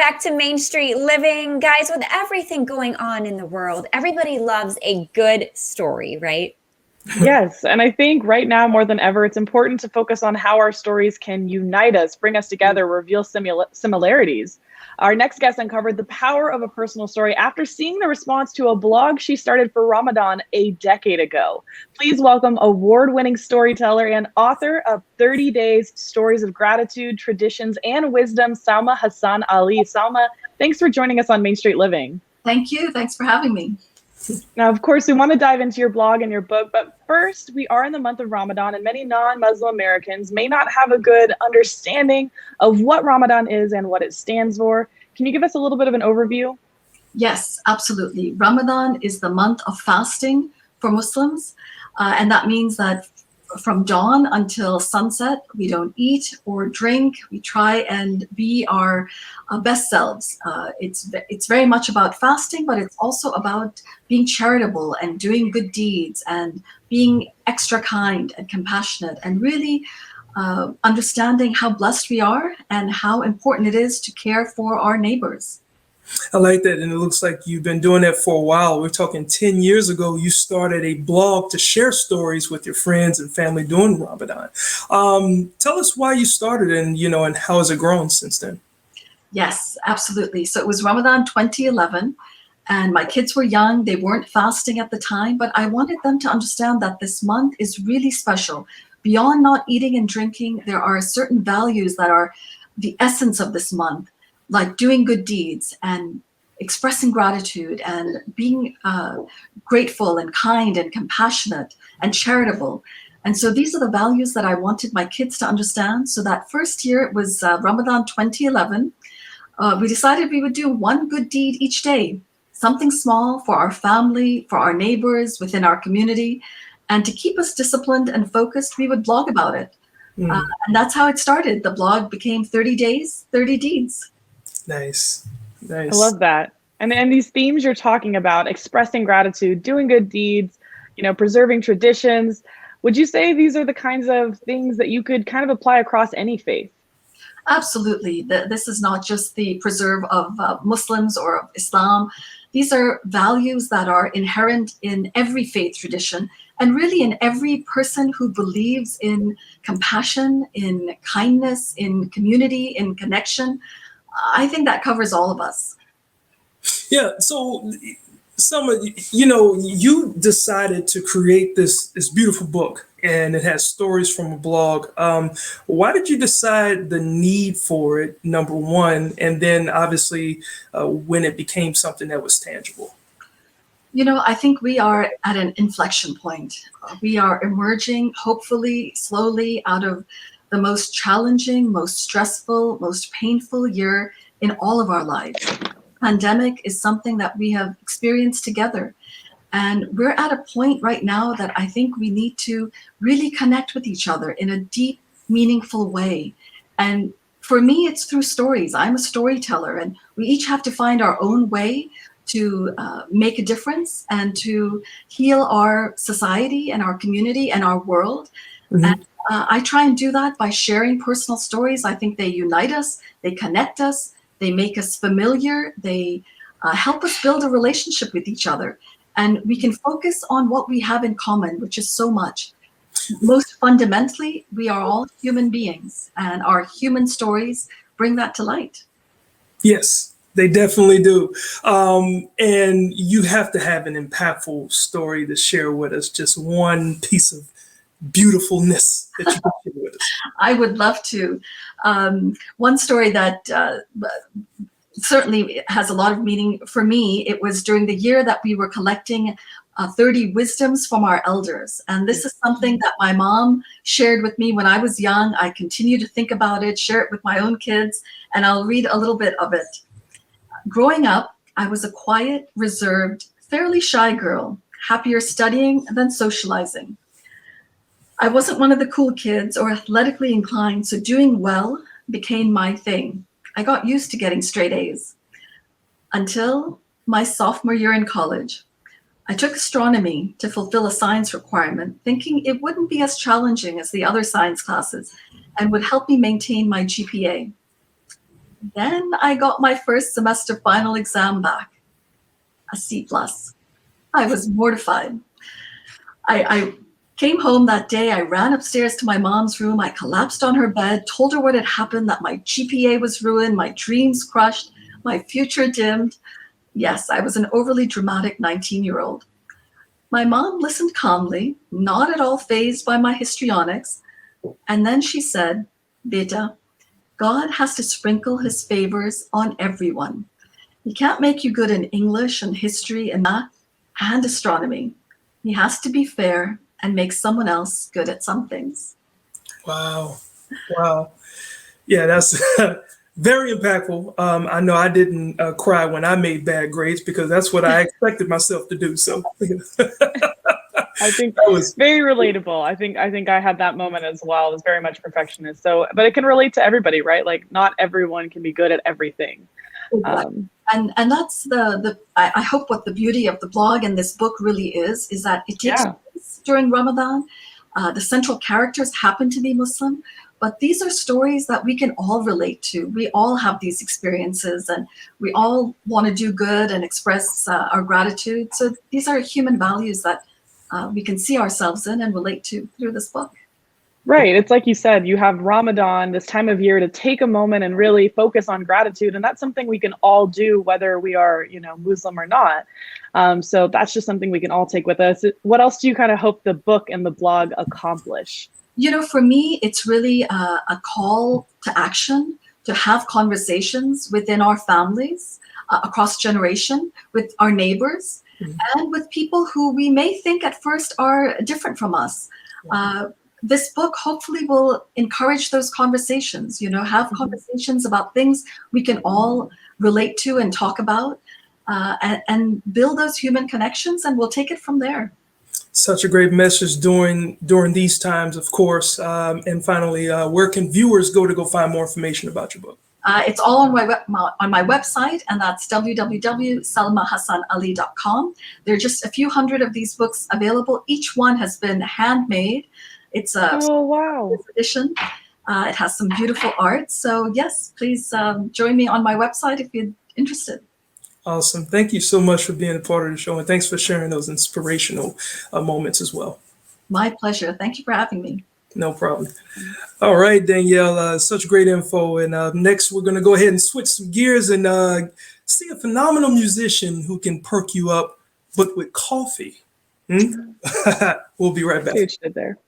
back to Main Street Living. Guys, with everything going on in the world, everybody loves a good story, right? Yes, and I think right now more than ever, it's important to focus on how our stories can unite us, bring us together, reveal similarities. Our next guest uncovered the power of a personal story after seeing the response to a blog she started for Ramadan a decade ago. Please welcome award-winning storyteller and author of 30 Days, Stories of Gratitude, Traditions, and Wisdom, Salma Hasan Ali. Salma, thanks for joining us on Main Street Living. Thank you. Thanks for having me. Now, of course, we want to dive into your blog and your book, but first, we are in the month of Ramadan, and many non-Muslim Americans may not have a good understanding of what Ramadan is and what it stands for. Can you give us a little bit of an overview? Yes, absolutely. Ramadan is the month of fasting for Muslims, and that means that from dawn until sunset, we don't eat or drink. We try and be our best selves. It's very much about fasting, but it's also about being charitable and doing good deeds and being extra kind and compassionate and really understanding how blessed we are and how important it is to care for our neighbors. I like that. And it looks like you've been doing that for a while. We're talking 10 years ago, you started a blog to share stories with your friends and family during Ramadan. Tell us why you started and how has it grown since then? Yes, absolutely. So it was Ramadan 2011 and my kids were young. They weren't fasting at the time, but I wanted them to understand that this month is really special. Beyond not eating and drinking, there are certain values that are the essence of this month, like doing good deeds and expressing gratitude and being grateful and kind and compassionate and charitable. And so these are the values that I wanted my kids to understand. So that first year, it was Ramadan 2011. We decided we would do one good deed each day, something small for our family, for our neighbors, within our community. And to keep us disciplined and focused, we would blog about it. And that's how it started. The blog became 30 Days, 30 Deeds. Nice. I love that. And these themes you're talking about, expressing gratitude, doing good deeds, preserving traditions. Would you say these are the kinds of things that you could kind of apply across any faith? Absolutely. This is not just the preserve of Muslims or of Islam. These are values that are inherent in every faith tradition and really in every person who believes in compassion, in kindness, in community, in connection. I think that covers all of us. Yeah. So, you decided to create this beautiful book, and it has stories from a blog. Why did you decide the need for it, number one, and then obviously when it became something that was tangible? I think we are at an inflection point. We are emerging, hopefully, slowly out of the most challenging, most stressful, most painful year in all of our lives. Pandemic is something that we have experienced together. And we're at a point right now that I think we need to really connect with each other in a deep, meaningful way. And for me, it's through stories. I'm a storyteller, and we each have to find our own way to make a difference and to heal our society and our community and our world. Mm-hmm. And I try and do that by sharing personal stories. I think they unite us, they connect us, they make us familiar, they help us build a relationship with each other. And we can focus on what we have in common, which is so much. Most fundamentally, we are all human beings, and our human stories bring that to light. Yes, they definitely do. And you have to have an impactful story to share with us, just one piece of beautifulness that you can share with us. I would love to. One story that certainly has a lot of meaning for me, it was during the year that we were collecting 30 wisdoms from our elders. And this is something that my mom shared with me when I was young. I continue to think about it, share it with my own kids, and I'll read a little bit of it. Growing up, I was a quiet, reserved, fairly shy girl, happier studying than socializing. I wasn't one of the cool kids or athletically inclined, so doing well became my thing. I got used to getting straight A's until my sophomore year in college. I took astronomy to fulfill a science requirement, thinking it wouldn't be as challenging as the other science classes and would help me maintain my GPA. Then I got my first semester final exam back, a C+. I was mortified. I came home that day. I ran upstairs to my mom's room. I collapsed on her bed, told her what had happened, that my GPA was ruined, my dreams crushed, my future dimmed. Yes, I was an overly dramatic 19-year-old. My mom listened calmly, not at all fazed by my histrionics. And then she said, Beta, God has to sprinkle his favors on everyone. He can't make you good in English and history and math and astronomy. He has to be fair and make someone else good at some things. Wow. Wow. Yeah, that's very impactful. I know I didn't cry when I made bad grades because that's what I expected myself to do. So I think that was very relatable. I think I had that moment as well. I was very much perfectionist. So, but it can relate to everybody, right? Like not everyone can be good at everything. Exactly. And that's I hope what the beauty of the blog and this book really is that it takes place during Ramadan. The central characters happen to be Muslim, but these are stories that we can all relate to. We all have these experiences and we all want to do good and express our gratitude. So these are human values that we can see ourselves in and relate to through this book. Right. It's like you said, you have Ramadan, this time of year to take a moment and really focus on gratitude. And that's something we can all do, whether we are, Muslim or not. So that's just something we can all take with us. What else do you kind of hope the book and the blog accomplish? For me, it's really a call to action, to have conversations within our families, across generation, with our neighbors, and with people who we may think at first are different from us. This book hopefully will encourage those conversations, have conversations about things we can all relate to and talk about, and build those human connections, and we'll take it from there. such a great message during these times, of course. And finally, where can viewers go find more information about your book? It's all on my website, and that's www.salmahasanali.com. There are just a few hundred of these books available. Each one has been handmade. It's a edition. It has some beautiful art. So yes, please join me on my website if you're interested. Awesome. Thank you so much for being a part of the show, and thanks for sharing those inspirational moments as well. My pleasure. Thank you for having me. No problem. All right, Danielle, such great info. And next, we're going to go ahead and switch some gears and see a phenomenal musician who can perk you up, but with coffee. We'll be right back. See what you did there.